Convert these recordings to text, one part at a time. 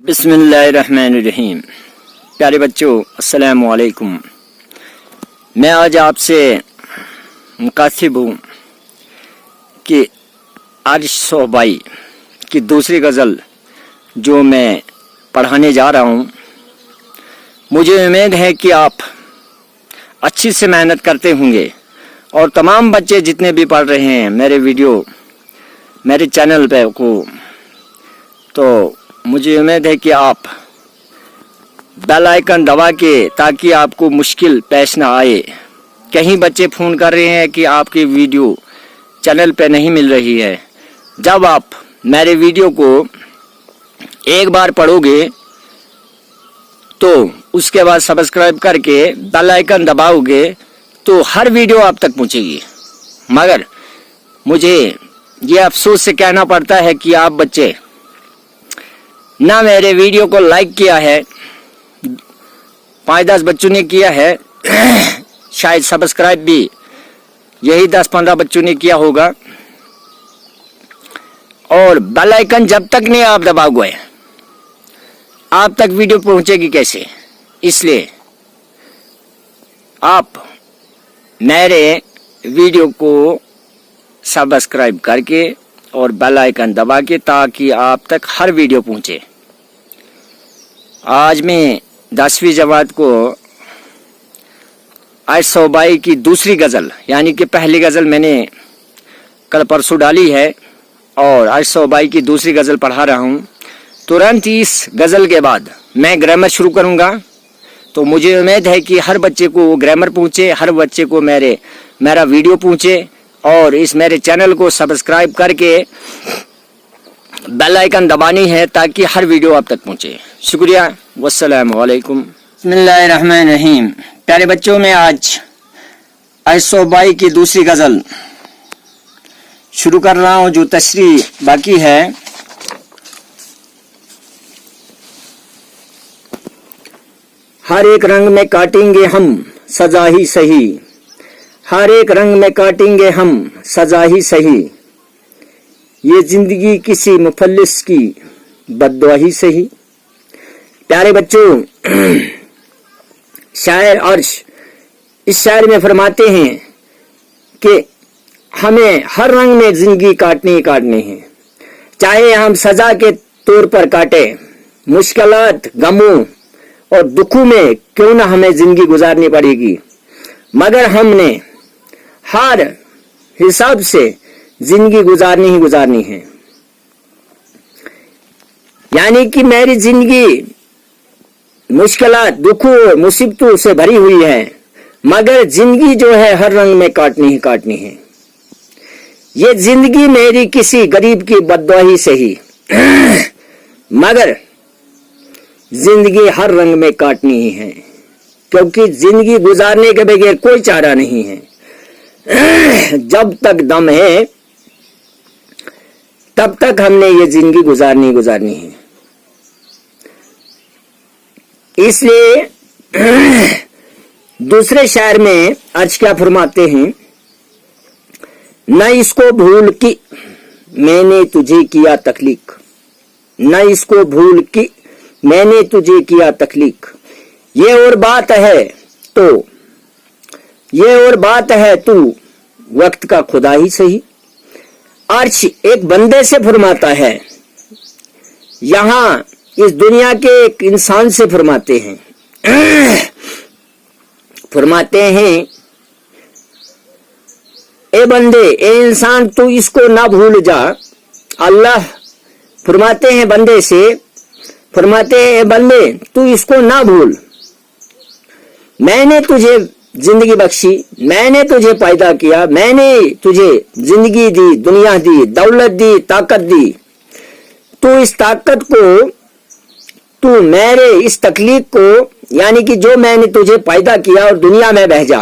बिस्मिल्लाहिर्रहमानिर्रहीम। प्यारे बच्चों, अस्सलाम वालेकुम। मैं आज आपसे मुकासिब हूँ कि आरिश सोहबाई की दूसरी गज़ल जो मैं पढ़ाने जा रहा हूँ, मुझे उम्मीद है कि आप अच्छी से मेहनत करते होंगे और तमाम बच्चे जितने भी पढ़ रहे हैं मेरे वीडियो मेरे चैनल पे को, तो मुझे उम्मीद है कि आप बेल आइकन दबा के, ताकि आपको मुश्किल पेश ना आए। कहीं बच्चे फ़ोन कर रहे हैं कि आपकी वीडियो चैनल पे नहीं मिल रही है। जब आप मेरे वीडियो को एक बार पढ़ोगे तो उसके बाद सब्सक्राइब करके बेल आइकन दबाओगे तो हर वीडियो आप तक पहुंचेगी। मगर मुझे ये अफसोस से कहना पड़ता है कि आप बच्चे ना मेरे वीडियो को लाइक किया है, 5-10 बच्चों ने किया है, शायद सब्सक्राइब भी यही 10-15 बच्चों ने किया होगा, और बेल आइकन जब तक नहीं आप दबाओगे आप तक वीडियो पहुंचेगी कैसे। इसलिए आप मेरे वीडियो को सब्सक्राइब करके और बेल आइकन दबा के, ताकि आप तक हर वीडियो पहुंचे। आज मैं 10वीं जमात को आरिश सोहबाई की दूसरी गज़ल, यानी कि पहली गज़ल मैंने कल परसों डाली है और आरिश सोहबाई की दूसरी गज़ल पढ़ा रहा हूँ। तुरंत इस गज़ल के बाद मैं ग्रामर शुरू करूँगा। तो मुझे उम्मीद है कि हर बच्चे को ग्रामर पहुँचे, हर बच्चे को मेरा वीडियो पहुँचे, और इस मेरे चैनल को सब्सक्राइब करके बेल आइकन दबानी है ताकि हर वीडियो आप तक पहुंचे। शुक्रिया। वस्सलाम वालेकुम। बिस्मिल्लाहिर्रहमानिर्रहीम। प्यारे बच्चों, मैं आज आरिश सोहबाई की दूसरी गज़ल शुरू कर रहा हूं जो तशरीह बाकी है। हर एक रंग में काटेंगे हम सजा ही सही, हर एक रंग में काटेंगे हम सजा ही सही, ये जिंदगी किसी मुफल्लिस की बद्दुआ ही सही। प्यारे बच्चों, शायर अर्श इस शायर में फरमाते हैं कि हमें हर रंग में जिंदगी काटनी ही काटनी है, चाहे हम सजा के तौर पर काटे, मुश्किलात, गमों और दुखों में क्यों ना हमें जिंदगी गुजारनी पड़ेगी, मगर हमने हर हिसाब से जिंदगी गुजारनी ही गुजारनी है। यानी कि मेरी जिंदगी मुश्किलात, दुखों, मुसीबतों से भरी हुई है, मगर जिंदगी जो है हर रंग में काटनी ही काटनी है। ये जिंदगी मेरी किसी गरीब की बद्दुआ ही सही, मगर जिंदगी हर रंग में काटनी ही है, क्योंकि जिंदगी गुजारने के बगैर कोई चारा नहीं है। जब तक दम है तब तक हमने ये जिंदगी गुजारनी गुजारनी है। इसलिए दूसरे शायर में अर्ज क्या फरमाते हैं, न इसको भूल कि मैंने तुझे किया तख्लीक, न इसको भूल कि मैंने तुझे किया तख्लीक, ये और बात है तो ये और बात है तू वक्त का खुदा ही सही। अर्श एक बंदे से फरमाता है, यहाँ इस दुनिया के एक इंसान से फरमाते हैं। फरमाते हैं, ए बंदे, ए इंसान, तू इसको ना भूल जा। अल्लाह फरमाते हैं बंदे से, फरमाते हैं, ए बंदे, तू इसको ना भूल, मैंने तुझे जिंदगी बख्शी, मैंने तुझे पैदा किया, मैंने तुझे जिंदगी दी, दुनिया दी, दौलत दी, ताकत दी। तू इस ताकत को, तू मेरे इस तकलीफ को, यानी कि जो मैंने तुझे पैदा किया और दुनिया में भेजा,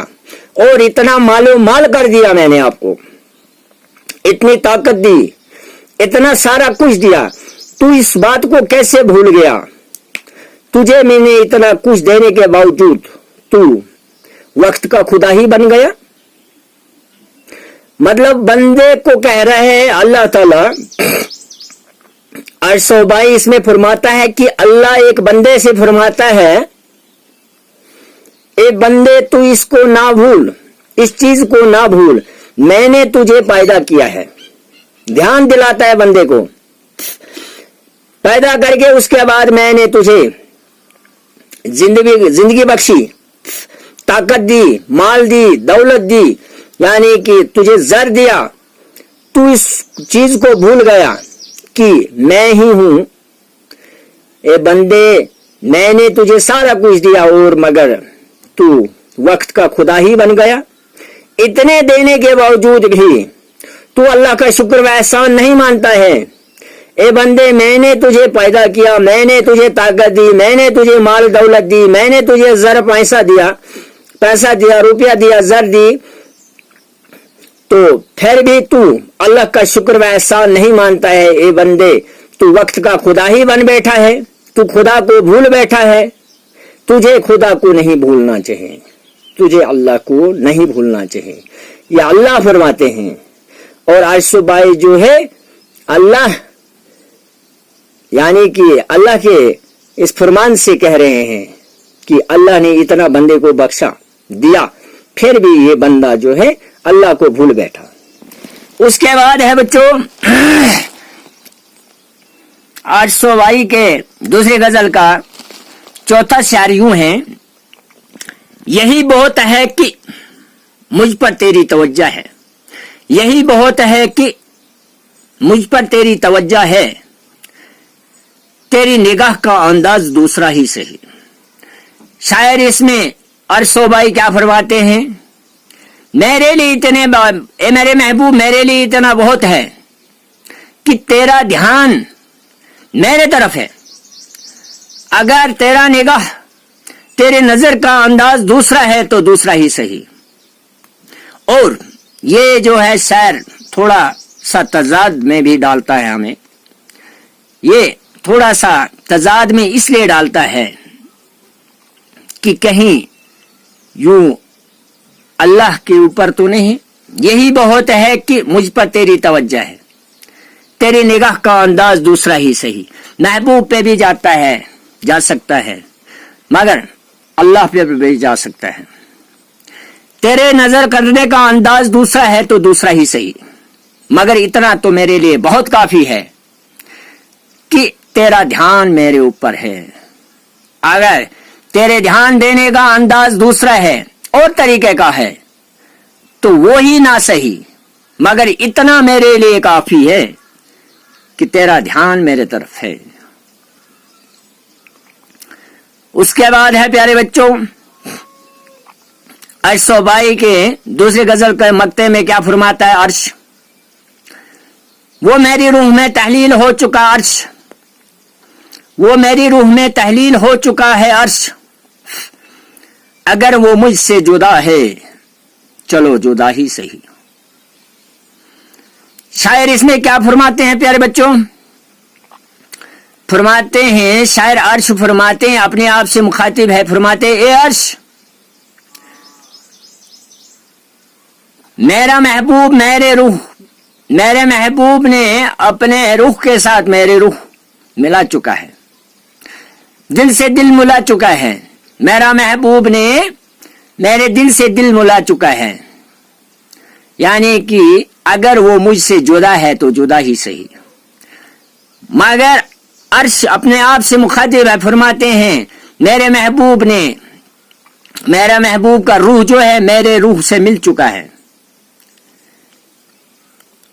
और इतना मालो माल कर दिया मैंने आपको, इतनी ताकत दी, इतना सारा कुछ दिया, तू इस बात को कैसे भूल गया। तुझे मैंने इतना कुछ देने के बावजूद तू वक्त का खुदा ही बन गया। मतलब बंदे को कह रहे हैं अल्लाह ताला, 822 में फरमाता है कि अल्लाह एक बंदे से फरमाता है, ए बंदे तू इसको ना भूल, इस चीज को ना भूल, मैंने तुझे पैदा किया है। ध्यान दिलाता है बंदे को, पैदा करके उसके बाद मैंने तुझे जिंदगी बख्शी, ताकत दी, माल दी, दौलत दी, यानी कि तुझे जर दिया। तू इस चीज को भूल गया कि मैं ही हूं। ए बंदे, मैंने तुझे सारा कुछ दिया और मगर तू वक्त का खुदा ही बन गया। इतने देने के बावजूद भी तू अल्लाह का शुक्र व एहसान नहीं मानता है। ए बंदे, मैंने तुझे पैदा किया, मैंने तुझे ताकत दी, मैंने तुझे माल दौलत दी, मैंने तुझे जर पैसा दिया, रुपया दिया, जर दी, तो फिर भी तू अल्लाह का शुक्र व एहसान नहीं मानता है। ए बंदे, तू वक्त का खुदा ही बन बैठा है, तू खुदा को भूल बैठा है। तुझे खुदा को नहीं भूलना चाहिए, तुझे अल्लाह को नहीं भूलना चाहिए, ये अल्लाह फरमाते हैं। और 822 जो है अल्लाह, यानी कि अल्लाह के इस फरमान से कह रहे हैं कि अल्लाह ने इतना बंदे को बख्शा दिया, फिर भी ये बंदा जो है अल्लाह को भूल बैठा। उसके बाद है बच्चों 822 के दूसरी गजल का चौथा शेर यूं है, यही बहुत है कि मुझ पर तेरी तवज्जो है, यही बहुत है कि मुझ पर तेरी तवज्जो है, तेरी निगाह का अंदाज दूसरा ही सही। शायर इसमें 822 क्या फरमाते हैं, मेरे लिए इतने, ए मेरे महबूब, मेरे लिए इतना बहुत है कि तेरा ध्यान मेरे तरफ है। अगर तेरा निगाह, तेरे नजर का अंदाज दूसरा है तो दूसरा ही सही। और ये जो है शायर थोड़ा सा तजाद में भी डालता है हमें, ये थोड़ा सा तजाद में इसलिए डालता है कि कहीं यूं अल्लाह के ऊपर तो नहीं, यही बहुत है कि मुझ पर तेरी तवज्जो है, तेरी निगाह का अंदाज दूसरा ही सही। महबूब पे भी जाता है, जा सकता है, मगर अल्लाह पे भी जा सकता है। तेरे नजर करने का अंदाज दूसरा है तो दूसरा ही सही, मगर इतना तो मेरे लिए बहुत काफी है कि तेरा ध्यान मेरे ऊपर है। अगर तेरे ध्यान देने का अंदाज दूसरा है और तरीके का है तो वो ही ना सही, मगर इतना मेरे लिए काफी है कि तेरा ध्यान मेरे तरफ है। उसके बाद है प्यारे बच्चों 822 के दूसरे गजल के मक्ते में क्या फरमाता है अर्श, वो मेरी रूह में तहलील हो चुका अर्श, वो मेरी रूह में तहलील हो चुका है अर्श, अगर वो मुझसे जुदा है चलो जुदा ही सही। शायर इसमें क्या फरमाते हैं प्यारे बच्चों, फरमाते हैं शायर अर्श फरमाते हैं, अपने आप से मुखातिब है, फरमाते ए अर्श, मेरा महबूब मेरे रूह, मेरे महबूब ने अपने रूह के साथ मेरे रूह मिला चुका है, दिल से दिल मिला चुका है। मेरा महबूब ने मेरे दिल से दिल मिला चुका है, यानी कि अगर वो मुझसे जुदा है तो जुदा ही सही। मगर अर्श अपने आप से मुखातिब है, फरमाते हैं मेरे महबूब ने, मेरा महबूब का रूह जो है मेरे रूह से मिल चुका है।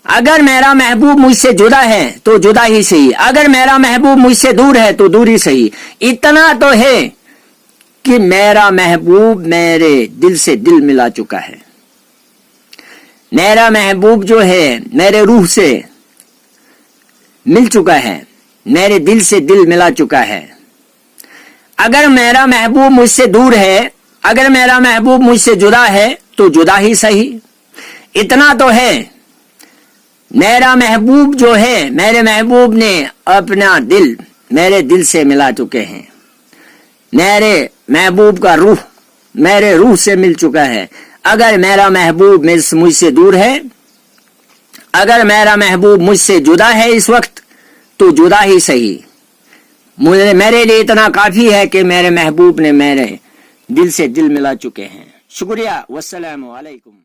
अगर मेरा महबूब मुझसे जुदा है तो जुदा ही सही, अगर मेरा महबूब मुझसे दूर है तो दूर ही सही। इतना तो है कि मेरा महबूब मेरे दिल से दिल मिला चुका है, मेरा महबूब जो है मेरे रूह से मिल चुका है, मेरे दिल से दिल मिला चुका है। अगर मेरा महबूब मुझसे दूर है, अगर मेरा महबूब मुझसे जुदा है तो जुदा ही सही। इतना तो है मेरा महबूब जो है, मेरे महबूब ने अपना दिल मेरे दिल से मिला चुके हैं, मेरे महबूब का रूह मेरे रूह से मिल चुका है। अगर मेरा महबूब मुझसे दूर है, अगर मेरा महबूब मुझसे जुदा है इस वक्त, تو جدا ہی صحیح، میرے لیے اتنا کافی ہے کہ میرے محبوب نے میرے دل سے دل ملا چکے ہیں۔ شکریہ، والسلام علیکم۔